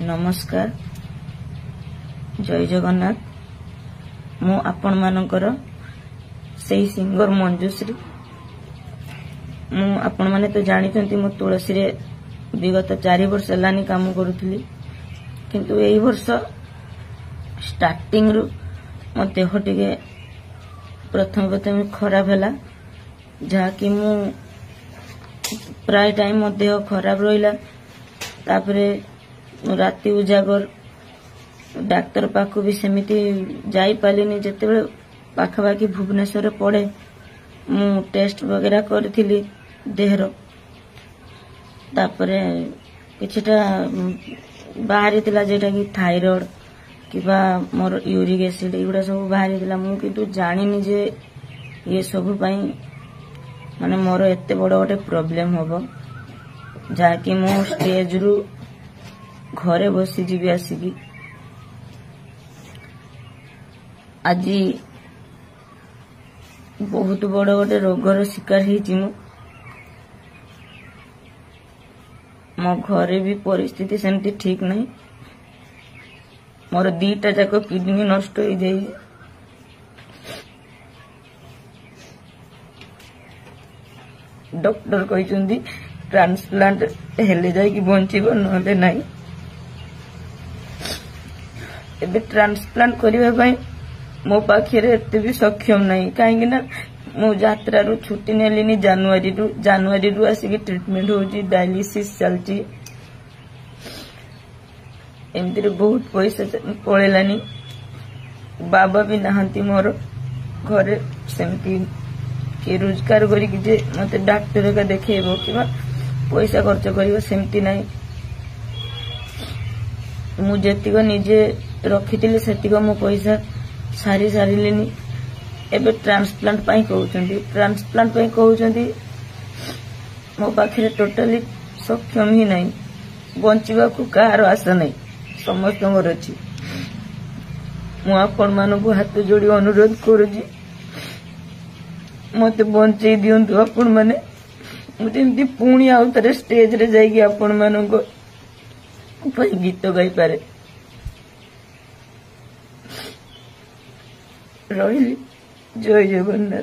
नमस्कार जय जगन्नाथ मु आपण मानकर सही सिंगर मंजुश्री मु आपण माने तो जानिचंती मु तुलसी रे विगत 4 वर्ष लानी काम करूथली किंतु एई वर्ष स्टार्टिंग रु मो देह टिके प्रथम खराब हैला जहा कि मु प्राय टाइम मो देह खराब रहिला तापरे राति उजागर डाक्तर पाखु भी सेमिति जाई पालिनी जते बेले पाखापाखि भुवनेश्वर पड़े मु टेस्ट वगैरह करथिली देहर तापरे किछटा बाहरी तिला जेटा कि थायराइड किबा मोर यूरिक एसिड एगुडा सब बाहरी तिला मु किंतु जानिनी जे ये सब पई माने मोर एते बड़ गोटे प्रॉब्लम होबो जा कि मु स्टेज रु घरे बसी जीवी आसिकी आज बहुत बड़ गोटे रोगर शिकार होती मो घरे भी परिस्थिति सेमती ठीक नहीं मोर 2टा जाक किडनी नष्ट हो जाए डॉक्टर कहते ट्रांसप्लांट हेले जाई बंचीब नले नहीं एबे ट्रांसप्लांट करने मो पाखे एते भी सक्षम नहीं कहीं मो यात्रा रु छुट्टी नेलिनी जनवरी रु आसिक ट्रीटमेंट होची डायलिसिस चलची एमती बहुत पैसा पड़ेलानी बाबा भी नहांती मोर घरे सेमती कि रोजगार करिक जे मते डॉक्टर का देखेबो कि पैसा खर्च करिवो सेमती नहीं मु जेतिक निजे रखिथिले सेतिक मो पैसा सारी सारिलेनी एबे ट्रांसप्लांट पई कहउचंती मो पाखे टोटली सक्षम ही नहीं बंचिबा को कार आशा नहीं समस्त अच्छी मु आपण मानकु हाथ जोड़ी अनुरोध करूची मते बंचई दियंतु आपण माने मुझे पुणी आउ थे स्टेज रे जाइए आपण मानक गीत गाई पारे रही जय जगन्नाथ।